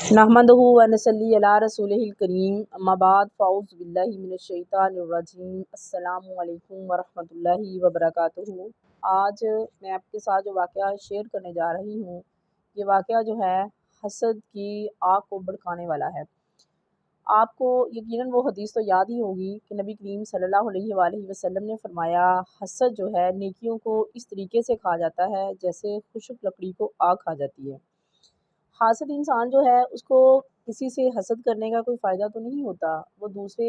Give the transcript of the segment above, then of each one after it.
नहमदुहु व नसल्ली अला रसूलिहिल करीम अम्मा बाद फ़अऊज़ु बिल्लाहि मिनश शैतानिर रजीम अस्सलामु अलैकुम व रहमतुल्लाहि व बरकातुहू। आज मैं आपके साथ जो वाक़या शेयर करने जा रही हूँ, ये वाक़या जो है हसद की आग को भड़काने वाला है। आपको यकीनन वो हदीस तो याद ही होगी कि नबी करीम सल्लल्लाहु अलैहि वसल्लम ने फरमाया, हसद जो है नेकियों को इस तरीके से खा जाता है जैसे खुश्क लकड़ी को आग खा जाती है। हासिद इंसान जो है उसको किसी से हसद करने का कोई फ़ायदा तो नहीं होता, वो दूसरे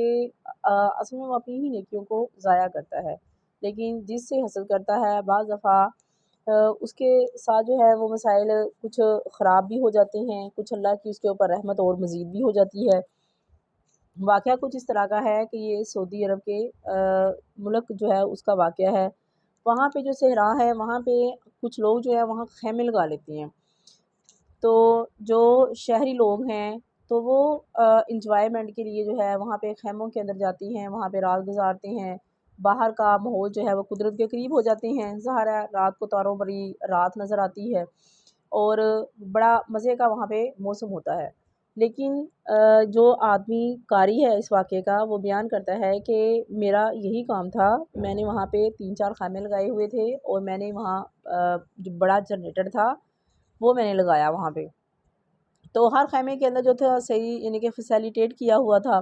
असल में वो अपनी ही नेकियों को ज़ाया करता है। लेकिन जिससे हसद करता है बाज़ दफ़ा उसके साथ जो है वो मसाइल कुछ ख़राब भी हो जाते हैं, कुछ अल्लाह की उसके ऊपर रहमत और मज़ीद भी हो जाती है। वाक़या कुछ इस तरह का है कि ये सऊदी अरब के मुल्क जो है उसका वाक़या है। वहाँ पे जो सहरा है वहाँ पे कुछ लोग जो है वहाँ ख़ैमे लगा लेते हैं। तो जो शहरी लोग हैं तो वो एन्जॉयमेंट के लिए जो है वहाँ पे ख़ैमों के अंदर जाती हैं, वहाँ पे रात गुज़ारते हैं। बाहर का माहौल जो है वो कुदरत के करीब हो जाते हैं। ज़ाहिर है रात को तारों भरी रात नज़र आती है और बड़ा मज़े का वहाँ पे मौसम होता है। लेकिन जो आदमी कारी है इस वाक़ये का वो बयान करता है कि मेरा यही काम था, मैंने वहाँ पे 3-4 ख़ैमे लगाए हुए थे और मैंने वहाँ जो बड़ा जनरेटर था वो मैंने लगाया वहाँ पे। तो हर ख़ैमे के अंदर जो था सही यानी कि फ़ैसिलिटेट किया हुआ था।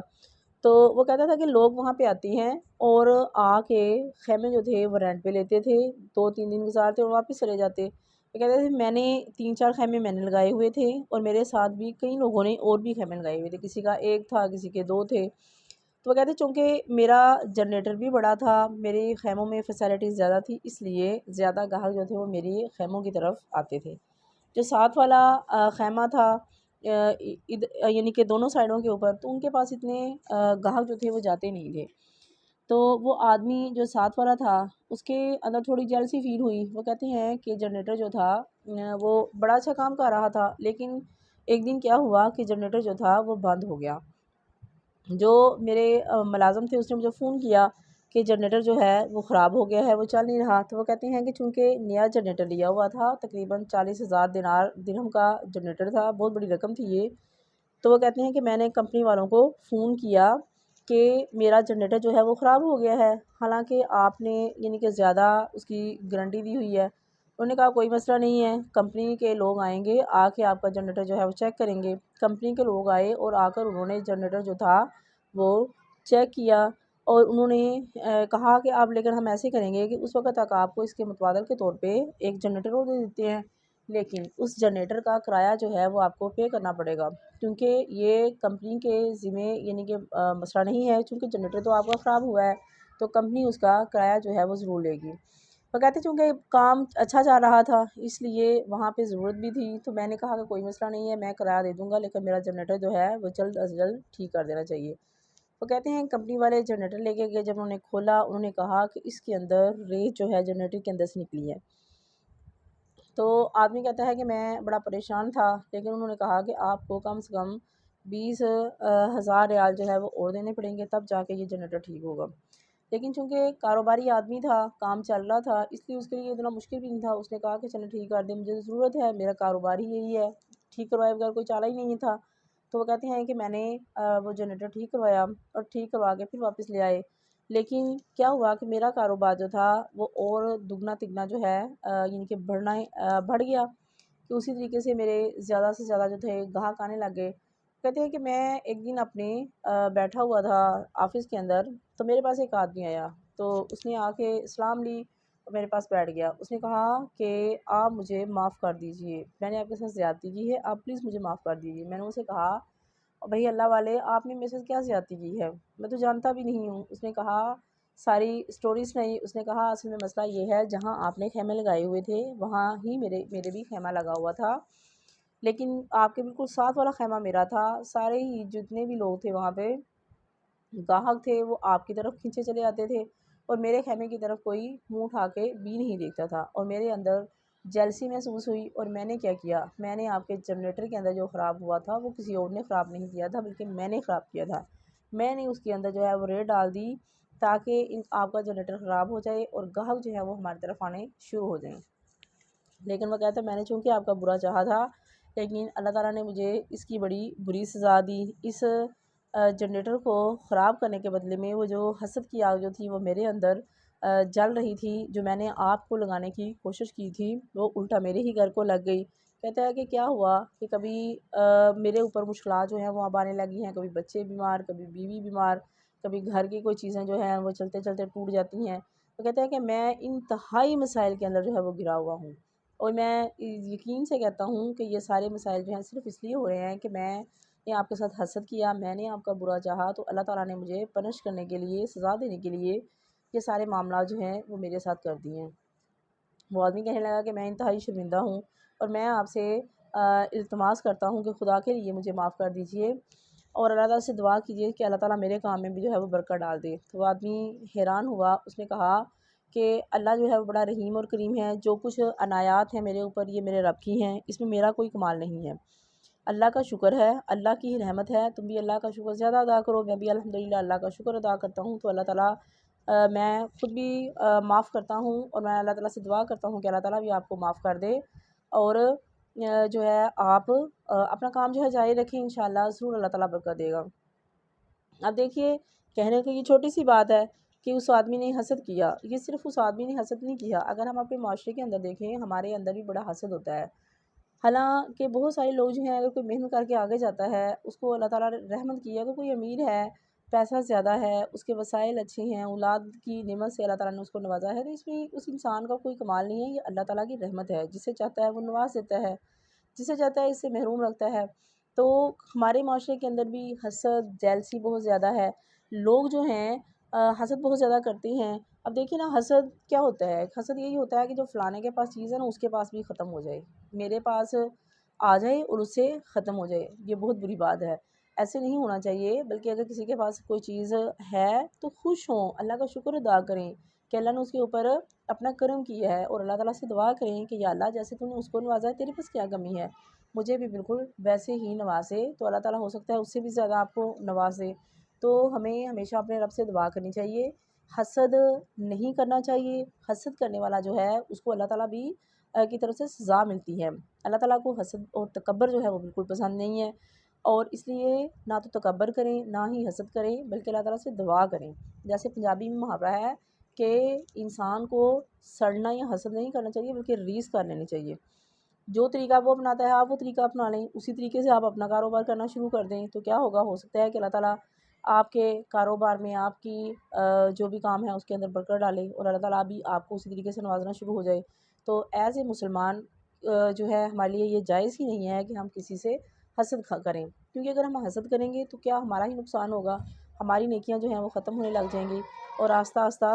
तो वो कहता था कि लोग वहाँ पे आते हैं और आके ख़ैमे जो थे वो रेंट पे लेते थे, 2-3 दिन गुज़ारते और वापस चले जाते। वो कहते थे मैंने 3-4 ख़ैमे मैंने लगाए हुए थे और मेरे साथ भी कई लोगों ने और भी ख़ैमे लगाए हुए थे, किसी का 1 था, किसी के 2 थे। तो वो कहते चूँकि मेरा जनरेटर भी बड़ा था, मेरे ख़ैमों में फ़ैसिलिटीज़ ज़्यादा थी, इसलिए ज़्यादा ग्राहक जो थे वो मेरी ख़ैमों की तरफ आते थे। जो साथ वाला ख़ैमा था यानी कि दोनों साइडों के ऊपर, तो उनके पास इतने ग्राहक जो थे वो जाते नहीं थे। तो वो आदमी जो साथ वाला था उसके अंदर थोड़ी जेलसी फ़ील हुई। वो कहते हैं कि जनरेटर जो था वो बड़ा अच्छा काम कर रहा था, लेकिन एक दिन क्या हुआ कि जनरेटर जो था वो बंद हो गया। जो मेरे मुलाज़िम थे उसने मुझे फ़ोन किया कि जनरेटर जो है वो ख़राब हो गया है, वो चल नहीं रहा। तो वो कहते हैं कि चूँकि नया जनरेटर लिया हुआ था, तकरीबन 40,000 दिरहम का जनरेटर था, बहुत बड़ी रकम थी ये। तो वो कहते हैं कि मैंने कंपनी वालों को फ़ोन किया कि मेरा जनरेटर जो है वो ख़राब हो गया है, हालाँकि आपने यानी कि ज़्यादा उसकी गारंटी दी हुई है। उन्होंने कहा कोई मसला नहीं है, कंपनी के लोग आएँगे, आके आपका जनरेटर जो है वो चेक करेंगे। कंपनी के लोग आए और आकर उन्होंने जनरेटर जो था वो चेक किया और उन्होंने कहा कि आप लेकिन हम ऐसे करेंगे कि उस वक़्त तक आपको इसके मुतबादल के तौर पे एक जनरेटर और दे देते हैं, लेकिन उस जनरेटर का किराया जो है वो आपको पे करना पड़ेगा, क्योंकि ये कंपनी के ज़िम्मे यानी कि मसला नहीं है, चूँकि जनरेटर तो आपका ख़राब हुआ है, तो कंपनी उसका किराया जो है वो ज़रूर लेगी। वो कहते चूँकि काम अच्छा जा रहा था इसलिए वहाँ पे ज़रूरत भी थी, तो मैंने कहा कि कोई मसला नहीं है, मैं किराया दे दूँगा, लेकिन मेरा जनरेटर जो है वो जल्द अज़ जल्द ठीक कर देना चाहिए। वो कहते हैं कंपनी वाले जनरेटर लेके गए, जब उन्होंने खोला उन्होंने कहा कि इसके अंदर रेस जो है जनरेटर के अंदर से निकली है। तो आदमी कहता है कि मैं बड़ा परेशान था, लेकिन उन्होंने कहा कि आपको कम से कम 20 हज़ार रियाल जो है वो और देने पड़ेंगे, तब जाके ये जनरेटर ठीक होगा। लेकिन चूँकि कारोबारी आदमी था, काम चल रहा था, इसलिए उसके लिए इतना मुश्किल भी नहीं था। उसने कहा कि चलो ठीक कर दें, मुझे ज़रूरत है, मेरा कारोबार ही यही है, ठीक करवाए बगैर कोई चारा ही नहीं था। तो वो कहते हैं कि मैंने वो जनरेटर ठीक करवाया और ठीक करवा के फिर वापस ले आए। लेकिन क्या हुआ कि मेरा कारोबार जो था वो और दुगना तिगना जो है यानी कि बढ़ गया, कि उसी तरीके से मेरे ज़्यादा से ज़्यादा जो थे ग्राहक आने लग गए। कहते हैं कि मैं एक दिन अपने बैठा हुआ था ऑफ़िस के अंदर, तो मेरे पास एक आदमी आया, तो उसने आके सलाम ली और मेरे पास बैठ गया। उसने कहा कि आप मुझे माफ़ कर दीजिए, मैंने आपके साथ ज़्यादती की है, आप प्लीज़ मुझे माफ़ कर दीजिए। मैंने उसे कहा भई अल्लाह वाले आपने मेरे साथ क्या ज़्यादती की है? मैं तो जानता भी नहीं हूँ। उसने कहा सारी स्टोरी सुनाई। उसने कहा असल में मसला ये है, जहाँ आपने ख़ैमे लगाए हुए थे वहाँ ही मेरे मेरे भी ख़ैमा लगा हुआ था। लेकिन आपके बिल्कुल साथ वाला ख़ैमा मेरा था। सारे ही जितने भी लोग थे वहाँ पे ग्राहक थे वो आपकी तरफ खींचे चले आते थे और मेरे ख़ैमे की तरफ कोई मुँह उठा के भी नहीं देखता था और मेरे अंदर जेलसी महसूस हुई। और मैंने क्या किया, मैंने आपके जनरेटर के अंदर जो ख़राब हुआ था वो किसी और ने ख़राब नहीं किया था, बल्कि मैंने ख़राब किया था। मैंने उसके अंदर जो है वो रेत डाल दी ताकि आपका जनरेटर ख़राब हो जाए और ग्राहक जो है वो हमारी तरफ आने शुरू हो जाएँ। लेकिन वो कहता है मैंने चूँकि आपका बुरा चाहा था لیکن اللہ تعالیٰ نے مجھے اس کی بڑی بری سزا دی۔ اس جنریٹر کو خراب کرنے کے بدلے میں وہ جو حسد کی آگ جو تھی وہ میرے اندر جل رہی تھی، جو میں نے آپ کو لگانے کی کوشش کی تھی وہ الٹا میرے ہی گھر کو لگ گئی۔ کہتا ہے کہ کیا ہوا کہ کبھی میرے اوپر مشکلات جو ہیں وہ اب آنے لگی ہیں، کبھی بچے بیمار، کبھی بیوی بیمار، کبھی گھر کی کوئی چیزیں جو ہیں وہ چلتے چلتے ٹوٹ جاتی ہیں۔ تو کہتا ہے کہ میں انتہائی مسائل کے اندر جو ہے وہ گرا ہوا ہوں، اور میں یقین سے کہتا ہوں کہ یہ سارے مسائل جو ہیں صرف اس لیے ہو رہے ہیں کہ میں نے آپ کے ساتھ حسد کیا، میں نے آپ کا برا چاہا، تو اللہ تعالیٰ نے مجھے پنش کرنے کے لیے، سزا دینے کے لیے یہ سارے معاملات جو ہیں وہ میرے ساتھ کر دیے ہیں۔ وہ آدمی کہنے لگا کہ میں انتہائی شرمندہ ہوں، اور میں آپ سے التماس کرتا ہوں کہ خدا کے لیے مجھے معاف کر دیجئے، اور اللہ تعالیٰ سے دعا کیجئے کہ اللہ تعالیٰ میرے کام میں بھی جو ہے وہ برکت ڈال دے۔ تو وہ آدمی حیران ہوا، اس نے کہا کہ اللہ جو ہے وہ بڑا رحیم اور کریم ہے، جو کچھ عنایات ہیں میرے اوپر یہ میرے رب کی ہیں، اس میں میرا کوئی کمال نہیں ہے، اللہ کا شکر ہے، اللہ کی رحمت ہے، تم بھی اللہ کا شکر زیادہ ادا کرو، میں بھی الحمدللہ اللہ کا شکر ادا کرتا ہوں۔ تو اللہ تعالیٰ میں خود بھی معاف کرتا ہوں، اور میں اللہ تعالیٰ سے دعا کرتا ہوں کہ اللہ تعالیٰ بھی آپ کو معاف کر دے، اور جو ہے آپ اپنا کام جو ہے جاری رکھیں، انشاءاللہ ضرور اللہ تعالیٰ برکت دے گا۔ اب دیکھیے، کہنے کی یہ چھوٹی سی بات ہے کہ اس آدمی نے حسد کیا، یہ صرف اس آدمی نے حسد نہیں کیا، اگر ہم اپنے معاشرے کے اندر دیکھیں ہمارے اندر بھی بڑا حسد ہوتا ہے۔ حالانکہ بہت سارے لوگ جو ہیں اگر کوئی محنت کر کے آگے جاتا ہے، اس کو اللہ تعالیٰ نے رحمت کی ہے، اگر کوئی امیر ہے، پیسہ زیادہ ہے، اس کے وسائل اچھے ہیں، اولاد کی نعمت سے اللہ تعالیٰ نے اس کو نوازا ہے، تو اس میں اس انسان کا کوئی کمال نہیں ہے، یہ اللہ تعالیٰ کی رحمت ہے، جسے چاہتا ہے وہ نواز دیتا ہے، جسے چاہتا ہے اس سے محروم رکھتا ہے۔ تو ہمارے معاشرے کے اندر بھی حسد، جیلسی بہت زیادہ ہے، لوگ جو ہیں حسد بہت زیادہ کرتے ہیں۔ اب دیکھیے نا، حسد کیا ہوتا ہے؟ حسد یہی ہوتا ہے کہ جو فلانے کے پاس چیز ہے نا اس کے پاس بھی ختم ہو جائے، میرے پاس آ جائے اور اس سے ختم ہو جائے، یہ بہت بری بات ہے، ایسے نہیں ہونا چاہیے۔ بلکہ اگر کسی کے پاس کوئی چیز ہے تو خوش ہوں، اللہ کا شکر ادا کریں کہ اللہ نے اس کے اوپر اپنا کرم کیا ہے، اور اللہ تعالیٰ سے دعا کریں کہ یا اللہ جیسے تو نے اس کو نوازا ہے، تیرے پاس کیا کمی ہے، مجھے بھی بالکل ویسے ہی نوازے، تو اللہ تعالیٰ ہو سکتا ہے اس سے بھی زیادہ آپ کو نواز دے۔ تو ہمیں ہمیشہ اپنے رب سے دعا کرنی چاہیے، حسد نہیں کرنا چاہیے۔ حسد کرنے والا جو ہے اس کو اللہ تعالیٰ بھی کی طرف سے سزا ملتی ہے۔ اللہ تعالیٰ کو حسد اور تکبر جو ہے وہ بالکل پسند نہیں ہے، اور اس لیے نہ تو تکبر کریں نہ ہی حسد کریں، بلکہ اللہ تعالیٰ سے دعا کریں۔ جیسے پنجابی میں محاورہ ہے کہ انسان کو سڑنا یا حسد نہیں کرنا چاہیے، بلکہ ریس کر لینی چاہیے۔ جو طریقہ وہ اپناتا ہے آپ وہ طریقہ اپنا لیں، اسی طریقے سے آپ اپنا کاروبار کرنا شروع کر دیں، تو کیا ہوگا، ہو سکتا ہے کہ اللہ تعالیٰ آپ کے کاروبار میں، آپ کی جو بھی کام ہے اس کے اندر برکت ڈالے، اور اللہ تعالیٰ بھی آپ کو اسی طریقے سے نوازنا شروع ہو جائے۔ تو ایز اے مسلمان جو ہے ہمارے لیے یہ جائز ہی نہیں ہے کہ ہم کسی سے حسد کریں، کیونکہ اگر ہم حسد کریں گے تو کیا ہمارا ہی نقصان ہوگا، ہماری نیکیاں جو ہیں وہ ختم ہونے لگ جائیں گی، اور آہستہ آہستہ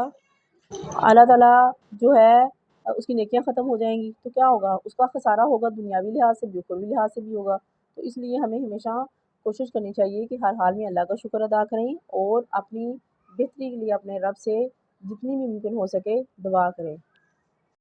اللہ تعالیٰ جو ہے اس کی نیکیاں ختم ہو جائیں گی، تو کیا ہوگا، اس کا خسارہ ہوگا، دنیاوی لحاظ سے بھی اخروی لحاظ سے بھی ہوگا۔ تو اس لیے ہمیں ہمیشہ کوشش کرنی چاہیے کہ ہر حال میں اللہ کا شکر ادا کریں، اور اپنی بہتری کے لیے اپنے رب سے جتنی بھی ممکن ہو سکے دعا کریں۔